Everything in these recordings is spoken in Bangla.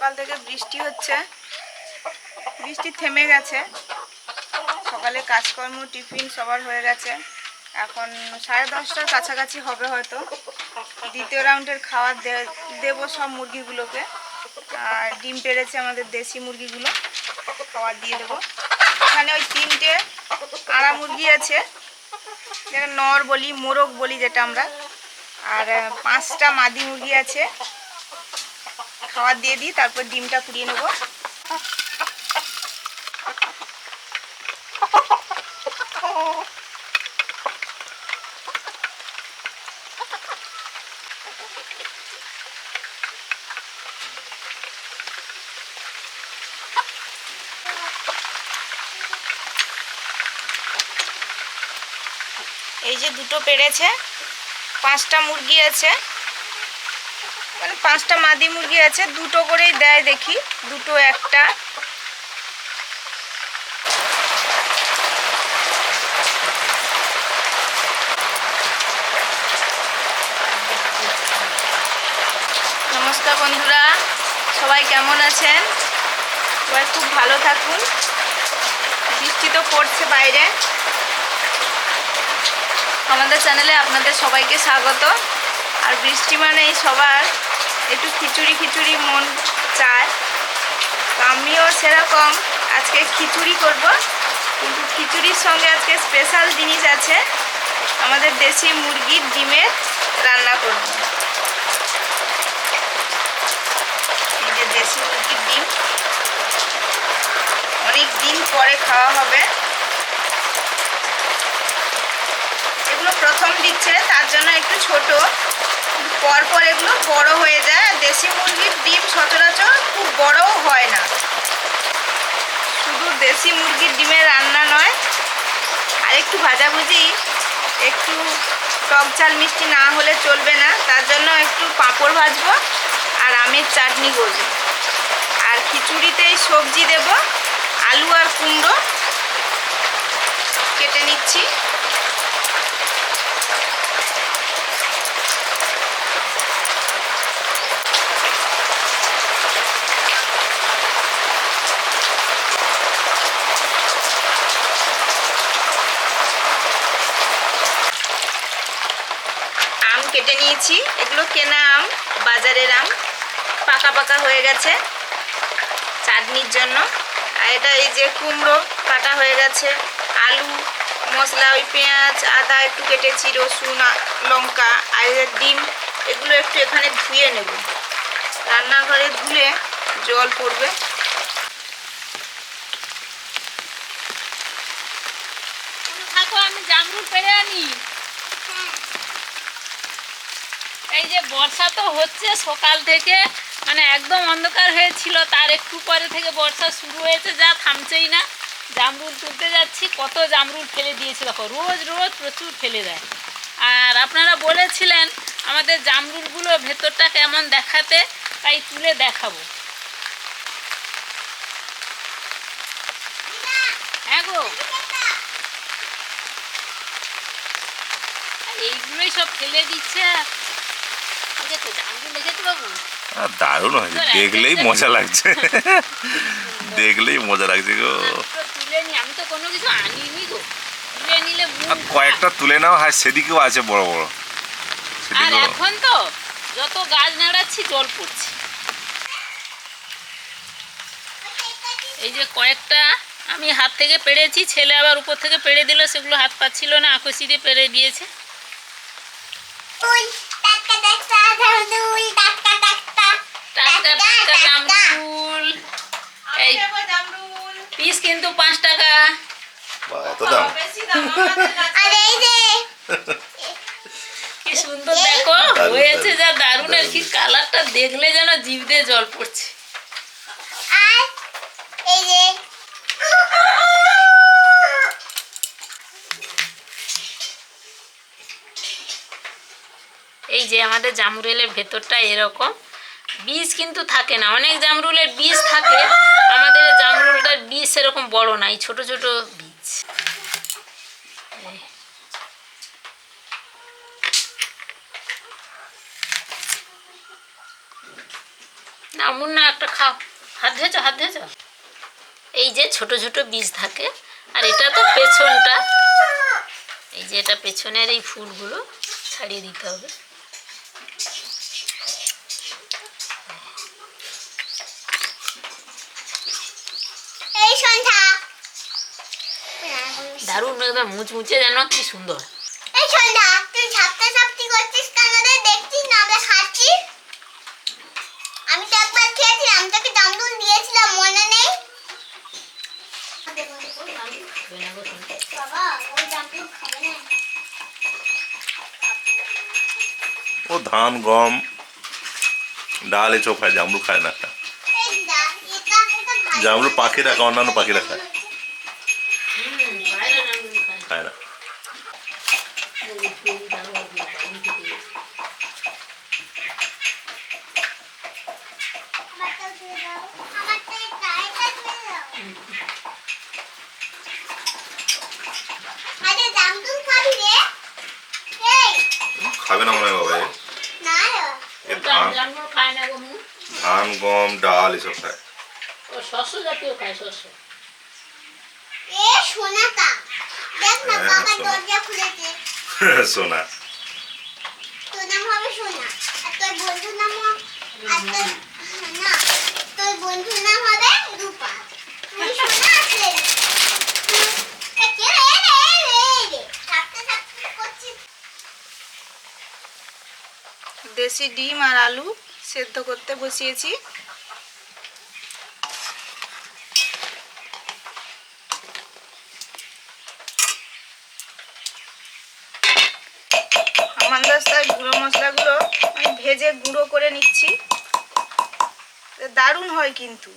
সকাল থেকে বৃষ্টি হচ্ছে, বৃষ্টি থেমে গেছে। সকালে কাজকর্ম টিফিন সবার হয়ে গেছে। এখন 10:30টার কাছাকাছি হবে হয়তো। দ্বিতীয় রাউন্ডের খাবার দেবো সব মুরগিগুলোকে। আর ডিম পেড়েছে আমাদের দেশি মুরগিগুলো, খাবার দিয়ে দেবো। এখানে ওই 3টে আড়া মুরগি আছে, যেটা নর বলি, মোরগ বলি যেটা আমরা। আর 5টা মাদি মুরগি আছে, খাবার দিয়ে দিই, তারপর ডিমটা কুড়িয়ে নেব। এই যে দুটো পেড়েছে, 5টা মুরগি আছে, মানে 5টা মাদি মুরগি আছে। দুটো করেই দেয় দেখি, দুটো একটা। নমস্কার বন্ধুরা, সবাই কেমন আছেন? সবাই খুব ভালো থাকুন। বৃষ্টি তো পড়ছে বাইরে। আমাদের চ্যানেলে আপনাদের সবাইকে স্বাগত। আর বৃষ্টি মানেই সবার একটু খিচুড়ি খিচুড়ি মন চায়। তো আমিও সেরকম আজকে খিচুড়ি করব, কিন্তু খিচুড়ির সঙ্গে আজকে স্পেশাল জিনিস আছে, আমাদের দেশি মুরগির ডিমের রান্না করব। এই যে দেশি মুরগির ডিম, অনেক দিন পরে খাওয়া হবে। এগুলো প্রথম দিচ্ছে, তার জন্য একটু ছোট, পরপর এগুলো বড় হয়ে যায়। দেশি মুরগির ডিম সচরাচর খুব বড়ও হয় না। শুধু দেশি মুরগির ডিমের রান্না নয়, আর একটু ভাজাভুজি, একটু টক ঝাল মিষ্টি না হলে চলবে না। তার জন্য একটু পাঁপড় ভাজবো আর আমের চাটনি করবো। আর খিচুড়িতেই সবজি দেব, আলু আর কুমড়ো কেটে নিচ্ছি। আম কেটে নিয়েছি, এগুলো কেনা আম, বাজারের আম, পাকা পাকা হয়ে গেছে চাটনির জন্য। আর এটা এই যে কুমড়ো কাটা হয়ে গেছে, আলু, মশলা, ওই পেঁয়াজ আদা একটু কেটেছি, রসুন লঙ্কা, আর ডিম, এগুলো একটু এখানে ধুয়ে নেব। রান্নাঘরে ধুলে জল পড়বে। আমি জামরুল পেড়ে আনি। এই যে বর্ষা তো হচ্ছে সকাল থেকে, মানে একদম অন্ধকার হয়েছিল, তার একটু পরে থেকে বর্ষা শুরু হয়েছে, যা থামছেই না। জামরুল তুলতে যাচ্ছি, কত জামরুল ফেলে দিয়েছে দেখো, রোজ রোজ প্রচুর ফেলে দেয়। আর আপনারা বলেছিলেন আমাদের জামরুলগুলো ভেতরটা কেমন দেখাতে, তাই তুলে দেখাবো। হ্যাঁ গো, এইগুলোই সব ফেলে দিচ্ছে। জামরুল দেখেছো বাবু? দারুণ হয়েছে, দেখলেই মজা লাগছে, দেখলেই মজা লাগছে গো। তুলে নি, আমি তো কোনো কিছু আনিনি গো। তুলে নিলে কয়েকটা তুলে নাও, হ্যাঁ সেদিকেও আছে বড় বড়। আর এখন তো যত গাছ নাড়াচ্ছি জল পড়ছে। এই যে কয়েকটা আমি হাত থেকে পেড়েছি, ছেলে আবার উপর থেকে পেড়ে দিল, সেগুলো হাত পাচ্ছিল না, আকুশি দিয়ে পেড়ে দিয়েছে। পিস কিন্তু 5 টাকা। কি সুন্দর দেখো হয়েছে, যা দারুণ। আর কি কালারটা দেখলে যেন জিভ দিয়ে জল পড়ছে। এই যে আমাদের জামরুলের ভেতরটা এরকম, বীজ কিন্তু থাকে না। অনেক জামরুলের বীজ থাকে, আমাদের জামরুলটার বীজ সেরকম বড় না, এই ছোট ছোট বীজ। না মুন্না একটা খাও, হাত ধুয়েছো হাত ধুয়েছো? এই যে ছোট ছোট বীজ থাকে, আর এটা তো পেছনটা, এই যে এটা পেছনের এই ফুলগুলো ছাড়িয়ে দিতে হবে। এই সন্ধ্যা দারুণ একদম মুচমুচে, যেন কি সুন্দর। এই সন্ধ্যা তুই ঝাপটা ঝাপটি করছিস কেন রে? দেখছিস না আমরা খাচ্ছি? আমি তো একবার খেয়েছিলাম, তোকে জামরুল দিয়েছিলাম, মনে নেই? বাবা ওই জামরুল খাবে না। ও ধান গম ডাল এসব খায়, জামরুল খায় না। এই দা এটা ভালো। জামরুল পাখিরা খায়, অন্যান্য পাখিরা খায়, খায় না। আমারটা দিয়ে দাও, আমারটা এটা দিয়ে দাও। আরে জামরুল খাবি রে? এই খাবে না মনে হয় বাবা, না রে। এ ধান খায় না গো মুন্না। ধান গম ডাল এসব খায়। ও শস্য জাতীয় খায়, শস্য। এ সোনাটা দেখ না, হ্যাঁ, বাবা সোনা। দরজা খুলেছে। সোনা। তোর নাম হবে সোনা, আর তোর বন্ধুর নাম আর না, তোর বন্ধুর নাম হবে রূপা। তুই সোনা আছে। কে রে রে থাকতে থাকতে করছিস। দেশি ডিম আর আলু সেদ্ধ করতে বসিয়েছি। হামানদিস্তার গুঁড়ো মশলাগুলো আমি ভেজে গুঁড়ো করে নিচ্ছি। দারুণ হয় কিন্তু,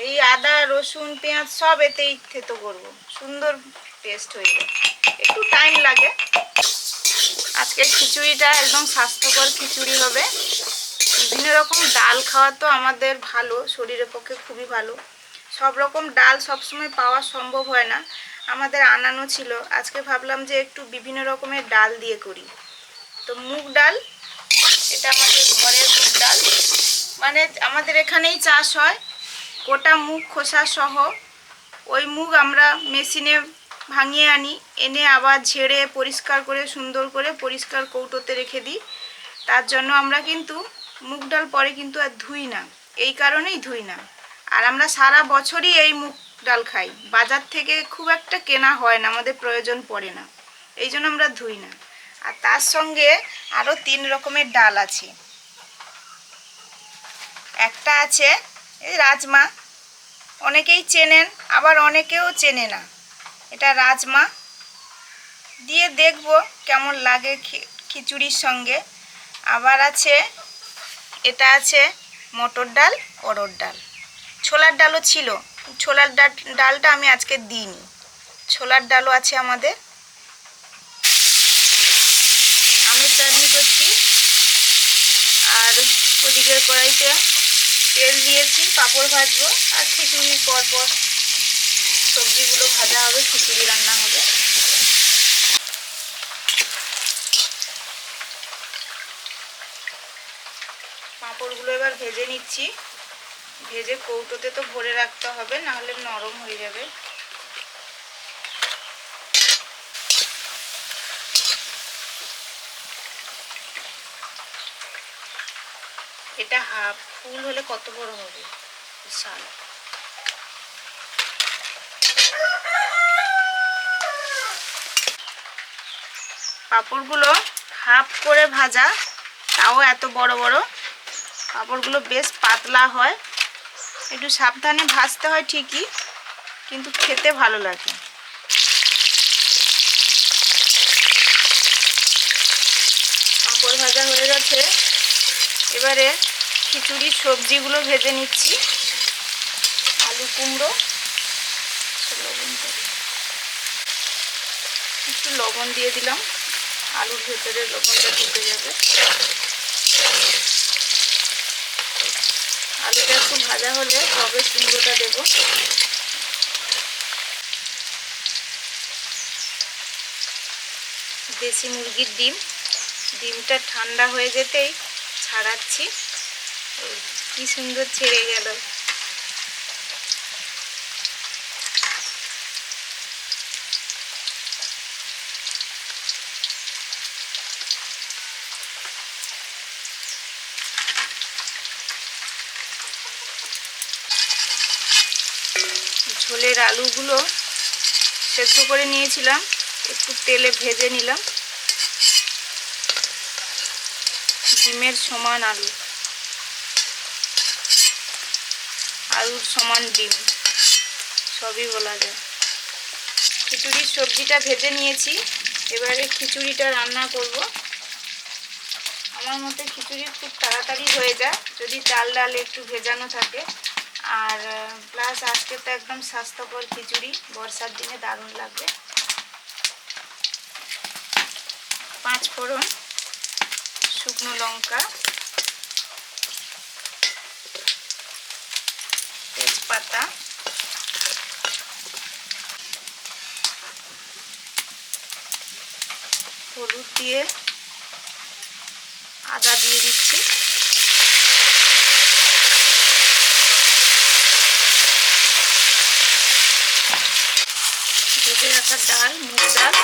এই আদা রসুন পেঁয়াজ সব এতেই থেতো করবো, সুন্দর টেস্ট হয়ে যায়, একটু টাইম লাগে। আজকে খিচুড়িটা একদম স্বাস্থ্যকর খিচুড়ি হবে। বিভিন্ন রকম ডাল খাওয়া তো আমাদের ভালো, শরীরের পক্ষে খুবই ভালো। সব রকম ডাল সবসময় পাওয়া সম্ভব হয় না, আমাদের আনানো ছিল। আজকে ভাবলাম যে একটু বিভিন্ন রকমের ডাল দিয়ে করি। তো মুগ ডাল, এটা আমাদের ঘরের মুগ ডাল, মানে আমাদের এখানেই চাষ হয়, গোটা মুগ খোসা সহ। ওই মুগ আমরা মেশিনে ভাঙিয়ে আনি, এনে আবার ঝেড়ে পরিষ্কার করে সুন্দর করে পরিষ্কার কৌটোতে রেখে দিই। তার জন্য আমরা কিন্তু মুগ ডাল পরে কিন্তু আর ধুই না, এই কারণেই ধুই না। আর আমরা সারা বছরই এই মুগ ডাল খাই, বাজার থেকে খুব একটা কেনা হয় না, আমাদের প্রয়োজন পড়ে না, এই জন্য আমরা ধুই না। আর তার সঙ্গে আরও 3 রকমের ডাল আছে। একটা আছে এই রাজমা, অনেকেই চেনেন আবার অনেকেও চেনে না, এটা রাজমা দিয়ে দেখব কেমন লাগে খিচুড়ির সঙ্গে। আবার আছে, এটা আছে মটর ডাল, অরহর ডাল, ছোলার ডালও ছিল, ছোলার ডালটা আমি আজকে দিইনি, ছোলার ডালও আছে আমাদের। আমের চাটনি করছি, আর ওদিকের কড়াইতে তেল দিয়েছি, পাঁপড় ভাজবো, আর খিচুড়ির পরপর সবজিগুলো ভাজা হবে, খিচুড়ি রান্না হবে। পাঁপড়গুলো এবার ভেজে নিচ্ছি, ভেজে কৌটোতে তো ভরে রাখতে হবে, নাহলে নরম হয়ে যাবে। এটা হাফ ফুল হলে কত বড় হবে, বিশাল। পাঁপড়গুলো হাফ করে ভাজা, তাও এত বড় বড়। পাঁপড়গুলো বেশ পাতলা হয়, একটু সাবধানে ভাজতে হয় ঠিকই, কিন্তু খেতে ভালো লাগে। পাঁপড় ভাজা হয়ে গেছে, এবারে খিচুড়ির সবজিগুলো ভেজে নিচ্ছি। আলু কুমড়ো, একটু লবণ দিয়ে দিলাম, আলুর ভেতরে লবণটা ঢুকে যাবে। আলুটা একটু ভাজা হলে তবে কুমড়োটা দেবো। দেশি মুরগির ডিম, ডিমটা ঠান্ডা হয়ে যেতেই ছাড়াচ্ছি। কি সুন্দর ছেড়ে গেল। ঝোলের আলুগুলো সেদ্ধ করে নিয়েছিলাম, একটু তেলে ভেজে নিলাম। ডিমের সমান আলু, আলুর সমান ডিম, সবই বলা যায়। খিচুড়ির সবজিটা ভেজে নিয়েছি, এবারে খিচুড়িটা রান্না করব। আমার মতে খিচুড়ি খুব তাড়াতাড়ি হয়ে যায় যদি চাল ডাল একটু ভেজানো থাকে। আর প্লাস আজকে তো একদম স্বাস্থ্যকর খিচুড়ি, বর্ষার দিনে দারুণ লাগবে। 5 ফোড়ন, শুকনো লঙ্কা, তেজপাতা, হলুদ দিয়ে আদা দিয়ে দিচ্ছি। ভেজে রাখা ডাল, মুগ ডাল,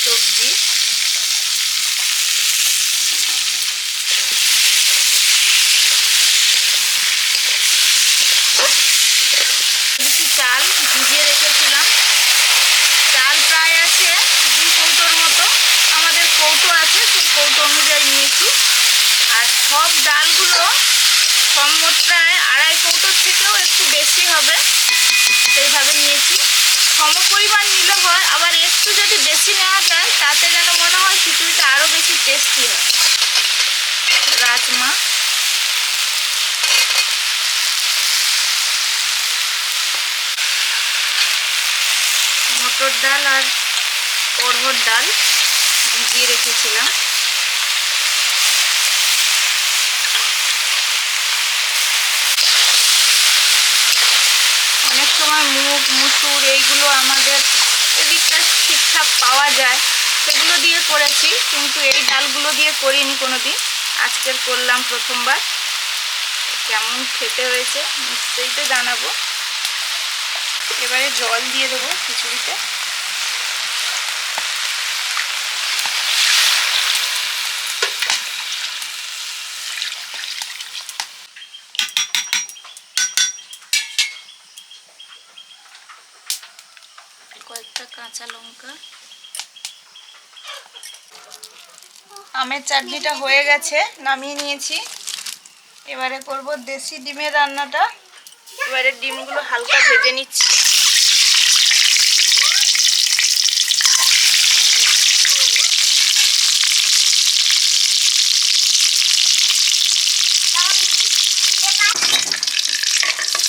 সবজি, চাল ভিজিয়ে রেখেছিলাম। চাল প্রায় আছে 2 কৌটোর মতো, আমাদের কৌটো আছে, সেই কৌটো অনুযায়ী নিয়েছি। আর সব ডালগুলো মোট প্রায় 2.5 কৌটোর থেকেও একটু বেশি হবে, সেইভাবে নিয়েছি। সমপরিমাণ নিলে হয়, আবার একটু যদি বেশি নেওয়া যায় তাতে যেন মনে হয় খিচুড়িটা আরও বেশি টেস্টি হয়। রাজমা, মটর ডাল আর অড়হর ডাল ভিজিয়ে রেখেছিলাম। অনেক সময় মুগ, মুসুর এইগুলো আমাদের এদিকটা ঠিকঠাক পাওয়া যায়, সেগুলো দিয়ে করেছি, কিন্তু এই ডালগুলো দিয়ে করিনি কোনোদিন। আজকের করলাম প্রথমবার। কেমন খেতে হয়েছে নিশ্চয়ই তো জানাবো। এবারে জল দিয়ে দেবো খিচুড়িতে। কয়েকটা কাঁচা লঙ্কা। আমের চাটনিটা হয়ে গেছে, নামিয়ে নিয়েছি। এবারে করব দেশি ডিমের রান্নাটা। এবারে ডিমগুলো হালকা ভেজে নিচ্ছি।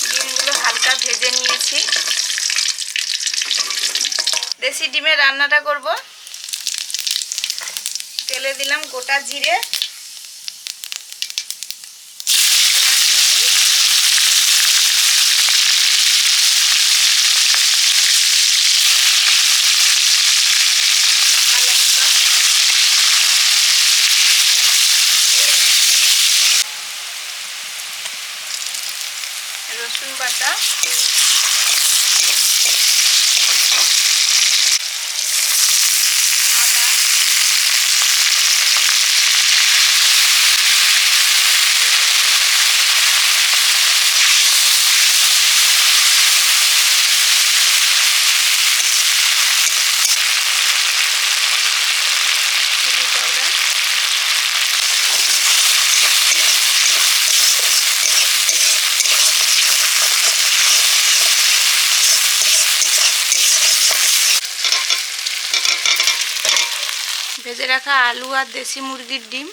ডিমগুলো হালকা ভেজে নিয়েছি। দেশি ডিমের রান্নাটা করব। তেলে দিলাম গোটা জিরে, রসুন বাটা, আদা, চিলি পাউডার, ভেজে রাখা আলু আর দেশি মুরগির ডিম,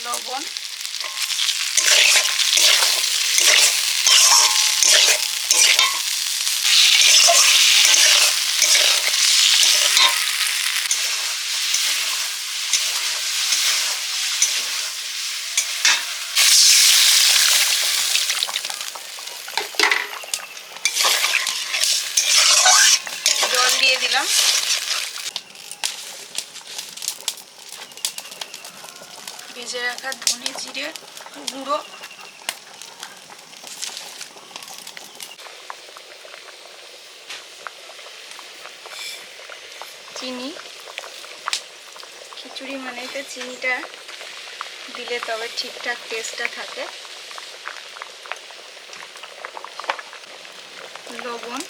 লবণ, ভেজে রাখা ধনে জিরে গুঁড়ো, চিনি। খিচুড়ি মানেতে চিনিটা দিলে তবে ঠিকঠাক টেস্টটা থাকে। লবণ,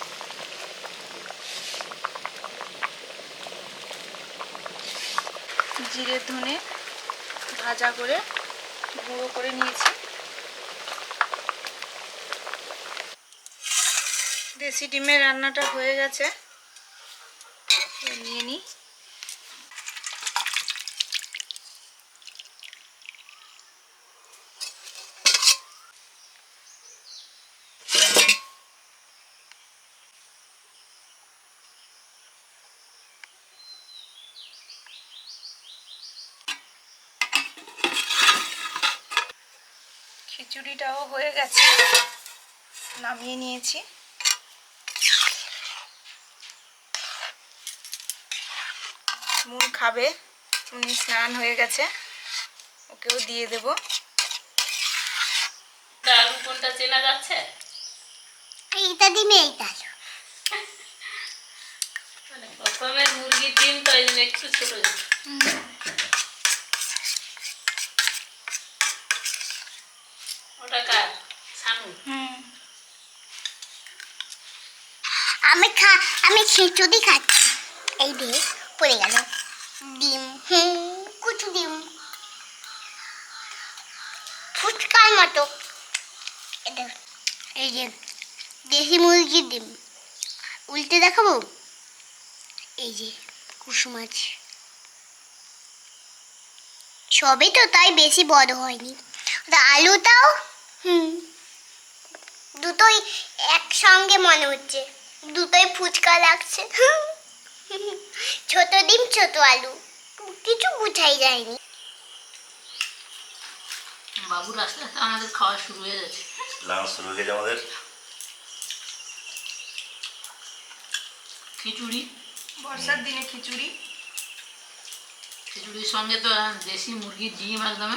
জিরে ধনে ভাজা করে গুঁড়ো করে নিয়েছি। দেশি ডিমের রান্নাটা হয়ে গেছে, নিয়ে নিই। খিচুড়িটাও হয়ে গেছে, নামিয়ে নিয়েছি। মুন খাবে, উনি স্নান হয়ে গেছে, ওকেও দিয়ে দেব। আলু কোনটা চেনা যাচ্ছে? এইটা ডিম, এইটা আলু। মানে প্রথমের মুরগির ডিম তো এই জন্য একটু ছোট। ওটা কার? সানু। আমি খিচুড়ি খাচ্ছি। এই দে পড়ে গেল ডিম, কুচু ডিম, ফুচকার মতো। এই যে দেশি মুরগির ডিম, উল্টে দেখাবো। এই যে কুসুম আছে, সবে তো তাই বেশি বড় হয়নি। আলুটাও দুটোই একসঙ্গে মনে হচ্ছে, দুটোই ফুচকা লাগছে। ছোট ডিম ছোট আলু, কিছু বুঝাই যায়নি। বাবুর আসলে আমাদের খাওয়া শুরু হয়ে গেছে। লাঞ্চ শুরু হয়ে গেছে আমাদের। খিচুড়ি, বর্ষার দিনে খিচুড়ি। খিচুড়ির সঙ্গে তো দেশি মুরগির ডিম একদম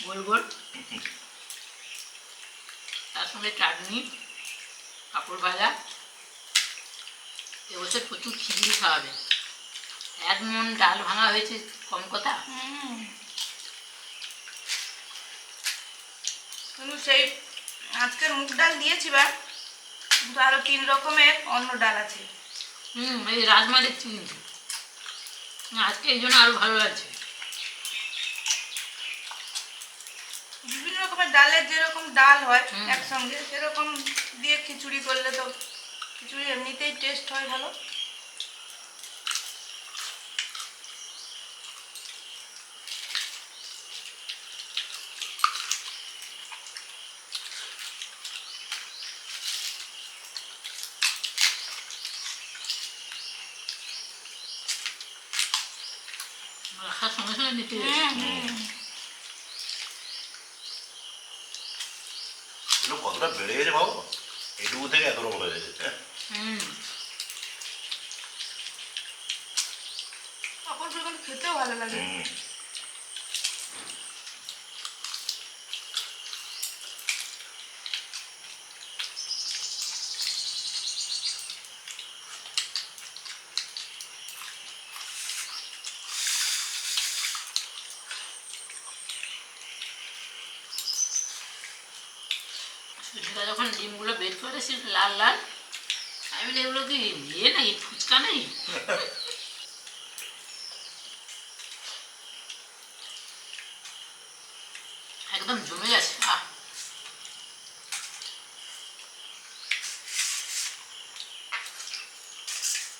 গোল গোল, তার সঙ্গে চাটনি, পাঁপড় ভাজা। এবছর প্রচুর খিচুড়ি খাওয়াবে। 1 মণ ডাল ভাঙা হয়েছে, কম কথা। কিন্তু সেই আজকের মুগ ডাল দিয়েছি বা, কিন্তু আরো 3 রকমের অন্য ডাল আছে। এই রাজমা দেখছি কিন্তু আজকে এই জন্য আরো ভালো লাগছে। বিভিন্ন রকমের ডালের যেরকম ডাল হয় একসঙ্গে, সেরকম দিয়ে খিচুড়ি করলে তো খিচুড়ি এমনিতেই টেস্ট হয় ভালো। রাখার সঙ্গে সঙ্গে নিতে কতটা বেড়ে গেছে ভাবো, এইটুকু থেকে এত রকম হয়ে গেছে। পাঁপড় ফুলগুলো খেতেও ভালো লাগে। সুজিটা যখন ডিমগুলো বের করে সে লাল লাল, আমি বলি এগুলো কি ইয়ে নাকি, ফুচকা নাকি? একদম জমে গেছে।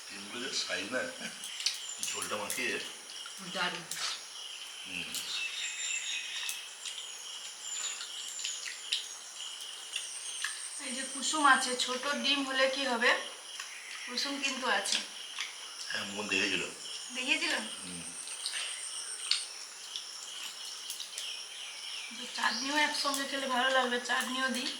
ডিমগুলো সাইজ না, ঝোলটা মাখিয়ে দারুণ। এই যে কুসুম আছে, ছোট ডিম হলে কি হবে, কুসুম কিন্তু আছে। হ্যাঁ, মন দেখেছিল। দেখিয়েছিলাম। চাটনিও একসঙ্গে খেলে ভালো লাগবে, চাটনিও দিই।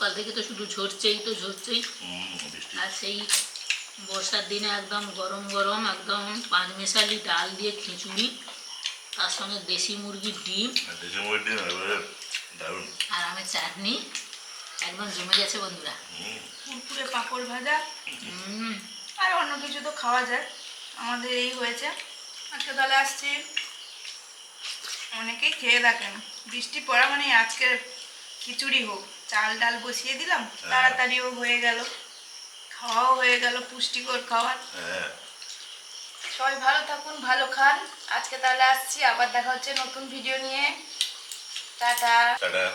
সকাল থেকে তো শুধু ঝরছেই তো ঝরছেই। বৃষ্টি। আর সেই বর্ষার দিনে একদম গরম গরম একদম পাঁচমেশালি ডাল দিয়ে খিচুড়ি, তার সঙ্গে দেশি মুরগির ডিম দেশি মুরগির ডিম একেবারে দারুণ। আর আমের চাটনি, একদম জমে গেছে বন্ধুরা। কুরকুরে পাঁপড় ভাজা হুম, আর অন্য কিছু তো খাওয়া যায়। আমাদের এই হয়েছে আজকে। তাহলে আসছি, অনেকেই খেয়ে দেখেন বৃষ্টি পড়া মানে আজকে খিচুড়ি হোক, চাল ডাল বসিয়ে দিলাম, তাড়াতাড়িও হয়ে গেল, খাওয়াও হয়ে গেল, পুষ্টিকর খাবার। হ্যাঁ। সবাই ভালো থাকুন, ভালো খান। আজকে তাহলে আসছি, আবার দেখা হচ্ছে নতুন ভিডিও নিয়ে। টাটা। টাটা।